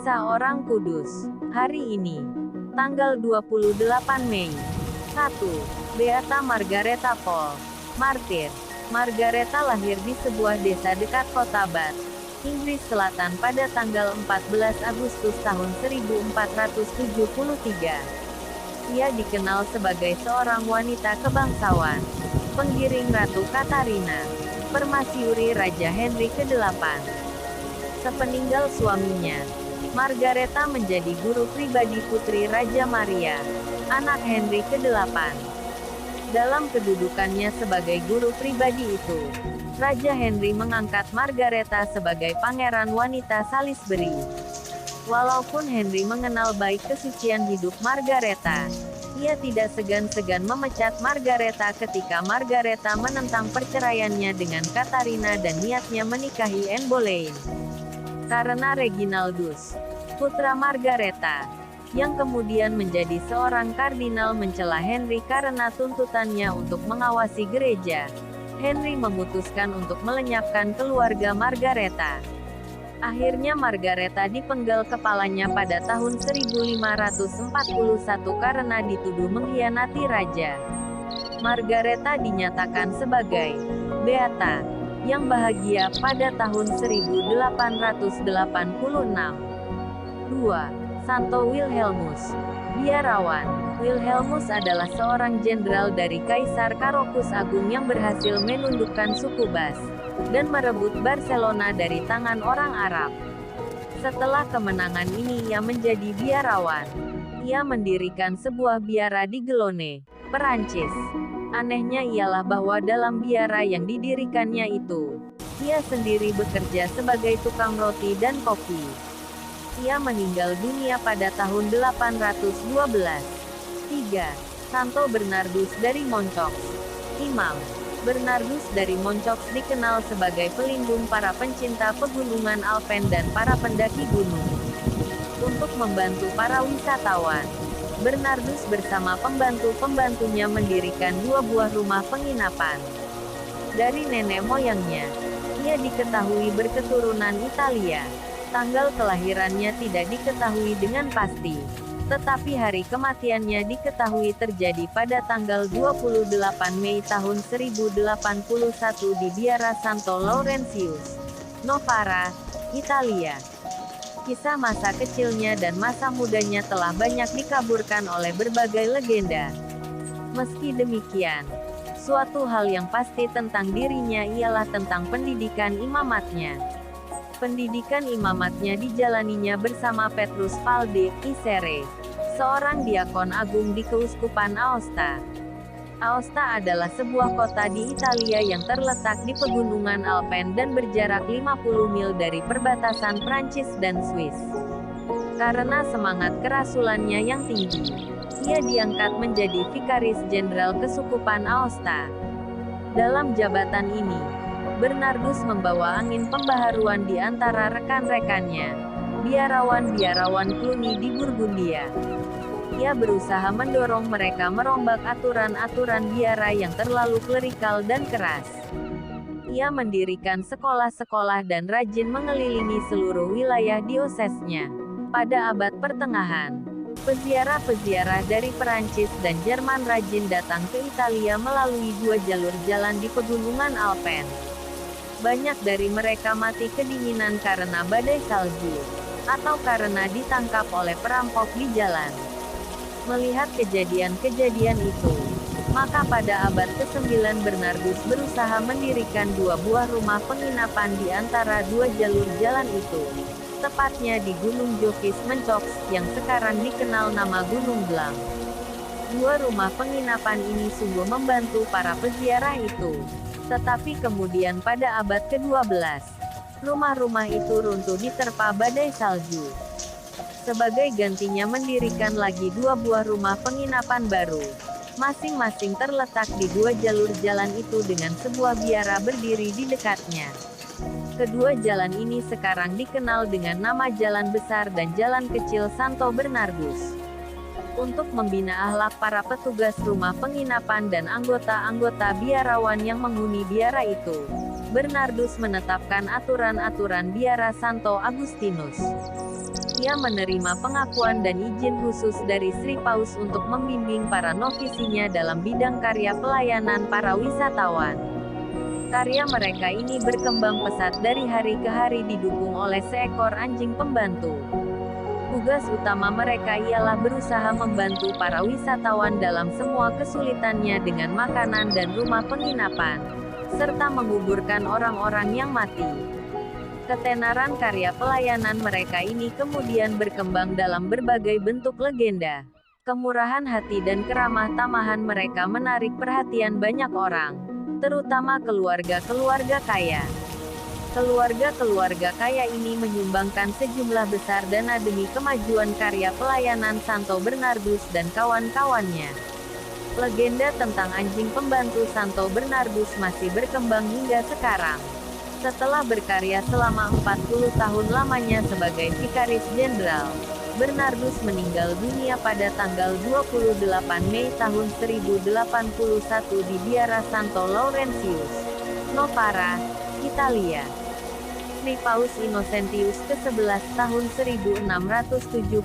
Kisah Orang Kudus. Hari ini, tanggal 28 Mei. 1. Beata Margaretha Paul. Martir. Margaretha lahir di sebuah desa dekat kota Bath, Inggris Selatan pada tanggal 14 Agustus tahun 1473. Ia dikenal sebagai seorang wanita kebangsawan, penggiring Ratu Katarina, permasyuri Raja Henry ke-8. Sepeninggal suaminya, Margaretha menjadi guru pribadi putri Raja Maria, anak Henry ke-8. Dalam kedudukannya sebagai guru pribadi itu, Raja Henry mengangkat Margaretha sebagai pangeran wanita Salisbury. Walaupun Henry mengenal baik kesucian hidup Margaretha, ia tidak segan-segan memecat Margaretha ketika Margaretha menentang perceraiannya dengan Katarina dan niatnya menikahi Anne Boleyn. Karena Reginaldus, putra Margaretha, yang kemudian menjadi seorang kardinal mencela Henry karena tuntutannya untuk mengawasi gereja, Henry memutuskan untuk melenyapkan keluarga Margaretha. Akhirnya Margaretha dipenggal kepalanya pada tahun 1541 karena dituduh mengkhianati raja. Margaretha dinyatakan sebagai beata yang bahagia pada tahun 1886. 2. Santo Wilhelmus, biarawan. Wilhelmus adalah seorang jenderal dari Kaisar Carocus Agung yang berhasil menundukkan suku Basque dan merebut Barcelona dari tangan orang Arab. Setelah kemenangan ini ia menjadi biarawan. Ia mendirikan sebuah biara di Gelone, Perancis. Anehnya ialah bahwa dalam biara yang didirikannya itu, ia sendiri bekerja sebagai tukang roti dan kopi. Ia meninggal dunia pada tahun 812. 3. Santo Bernardus dari Moncox. Imam Bernardus dari Moncox dikenal sebagai pelindung para pencinta pegunungan Alpen dan para pendaki gunung. Untuk membantu para wisatawan, Bernardus bersama pembantu-pembantunya mendirikan 2 buah rumah penginapan. Dari nenek moyangnya, ia diketahui berketurunan Italia. Tanggal kelahirannya tidak diketahui dengan pasti, tetapi hari kematiannya diketahui terjadi pada tanggal 28 Mei tahun 1081 di Biara Santo Laurentius, Novara, Italia. Kisah masa kecilnya dan masa mudanya telah banyak dikaburkan oleh berbagai legenda. Meski demikian, suatu hal yang pasti tentang dirinya ialah tentang pendidikan imamatnya. Pendidikan imamatnya dijalaninya bersama Petrus Valde Isere, seorang diakon agung di Keuskupan Aosta. Aosta adalah sebuah kota di Italia yang terletak di pegunungan Alpen dan berjarak 50 mil dari perbatasan Prancis dan Swiss. Karena semangat kerasulannya yang tinggi, ia diangkat menjadi Vikaris Jenderal Kesukupan Aosta. Dalam jabatan ini, Bernardus membawa angin pembaharuan di antara rekan-rekannya, biarawan-biarawan Cluny di Burgundia. Ia berusaha mendorong mereka merombak aturan-aturan biara yang terlalu klerikal dan keras. Ia mendirikan sekolah-sekolah dan rajin mengelilingi seluruh wilayah diosesnya. Pada abad pertengahan, peziarah-peziarah dari Perancis dan Jerman rajin datang ke Italia melalui 2 jalur jalan di pegunungan Alpen. Banyak dari mereka mati kedinginan karena badai salju, atau karena ditangkap oleh perampok di jalan. Melihat kejadian-kejadian itu, maka pada abad ke-9 Bernardus berusaha mendirikan 2 buah rumah penginapan di antara 2 jalur jalan itu, tepatnya di Gunung Jokis Mencox, yang sekarang dikenal nama Gunung Blanc. 2 rumah penginapan ini sungguh membantu para peziarah itu. Tetapi kemudian pada abad ke-12, rumah-rumah itu runtuh diterpa badai salju. Sebagai gantinya mendirikan lagi 2 buah rumah penginapan baru. Masing-masing terletak di 2 jalur jalan itu dengan sebuah biara berdiri di dekatnya. Kedua jalan ini sekarang dikenal dengan nama Jalan Besar dan Jalan Kecil Santo Bernardus. Untuk membina akhlak para petugas rumah penginapan dan anggota-anggota biarawan yang menghuni biara itu, Bernardus menetapkan aturan-aturan biara Santo Agustinus. Ia menerima pengakuan dan izin khusus dari Sri Paus untuk membimbing para novisinya dalam bidang karya pelayanan para wisatawan. Karya mereka ini berkembang pesat dari hari ke hari didukung oleh seekor anjing pembantu. Tugas utama mereka ialah berusaha membantu para wisatawan dalam semua kesulitannya dengan makanan dan rumah penginapan, serta menguburkan orang-orang yang mati. Ketenaran karya pelayanan mereka ini kemudian berkembang dalam berbagai bentuk legenda. Kemurahan hati dan keramah tamahan mereka menarik perhatian banyak orang, terutama keluarga-keluarga kaya. Keluarga-keluarga kaya ini menyumbangkan sejumlah besar dana demi kemajuan karya pelayanan Santo Bernardus dan kawan-kawannya. Legenda tentang anjing pembantu Santo Bernardus masih berkembang hingga sekarang. Setelah berkarya selama 40 tahun lamanya sebagai Vikaris Jenderal, Bernardus meninggal dunia pada tanggal 28 Mei tahun 1081 di Biara Santo Laurentius, Novara, Italia. Sri Paus Innocentius ke-11 tahun 1676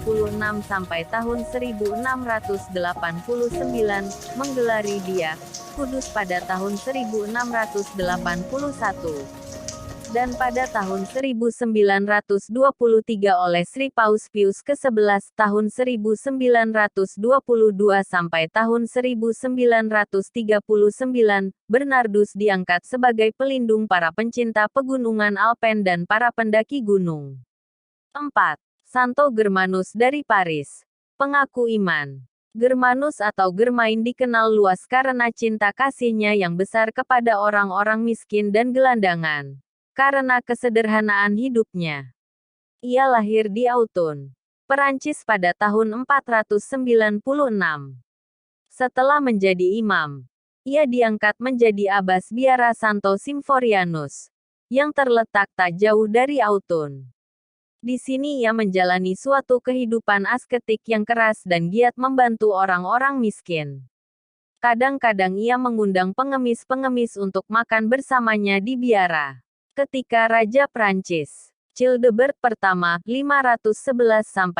sampai tahun 1689, menggelari dia, Kudus pada tahun 1681. Dan pada tahun 1923 oleh Sri Paus Pius ke-11 tahun 1922 sampai tahun 1939, Bernardus diangkat sebagai pelindung para pencinta pegunungan Alpen dan para pendaki gunung. 4. Santo Germanus dari Paris. Pengaku iman. Germanus atau Germain dikenal luas karena cinta kasihnya yang besar kepada orang-orang miskin dan gelandangan. Karena kesederhanaan hidupnya. Ia lahir di Autun, Perancis pada tahun 496. Setelah menjadi imam, ia diangkat menjadi abbas biara Santo Symphorianus, yang terletak tak jauh dari Autun. Di sini ia menjalani suatu kehidupan asketik yang keras dan giat membantu orang-orang miskin. Kadang-kadang ia mengundang pengemis-pengemis untuk makan bersamanya di biara. Ketika Raja Prancis, Childebert pertama, 511–558,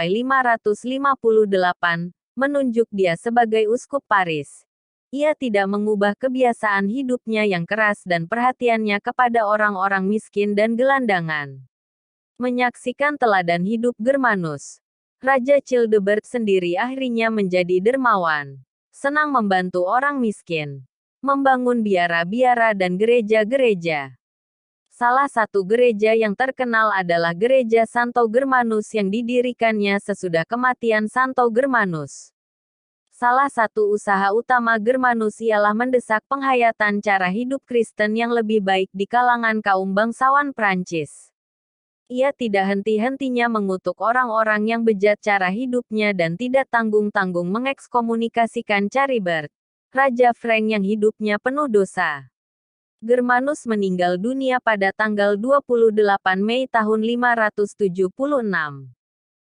menunjuk dia sebagai uskup Paris, ia tidak mengubah kebiasaan hidupnya yang keras dan perhatiannya kepada orang-orang miskin dan gelandangan. Menyaksikan teladan hidup Germanus, Raja Childebert sendiri akhirnya menjadi dermawan, senang membantu orang miskin, membangun biara-biara dan gereja-gereja. Salah satu gereja yang terkenal adalah Gereja Santo Germanus yang didirikannya sesudah kematian Santo Germanus. Salah satu usaha utama Germanus ialah mendesak penghayatan cara hidup Kristen yang lebih baik di kalangan kaum bangsawan Prancis. Ia tidak henti-hentinya mengutuk orang-orang yang bejat cara hidupnya dan tidak tanggung-tanggung mengekskomunikasikan Charibert, Raja Frank yang hidupnya penuh dosa. Germanus meninggal dunia pada tanggal 28 Mei tahun 576.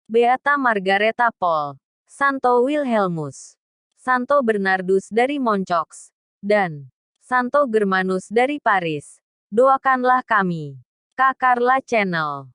Beata Margareta Paul, Santo Wilhelmus, Santo Bernardus dari Moncox, dan Santo Germanus dari Paris. Doakanlah kami. Kak Carla Channel.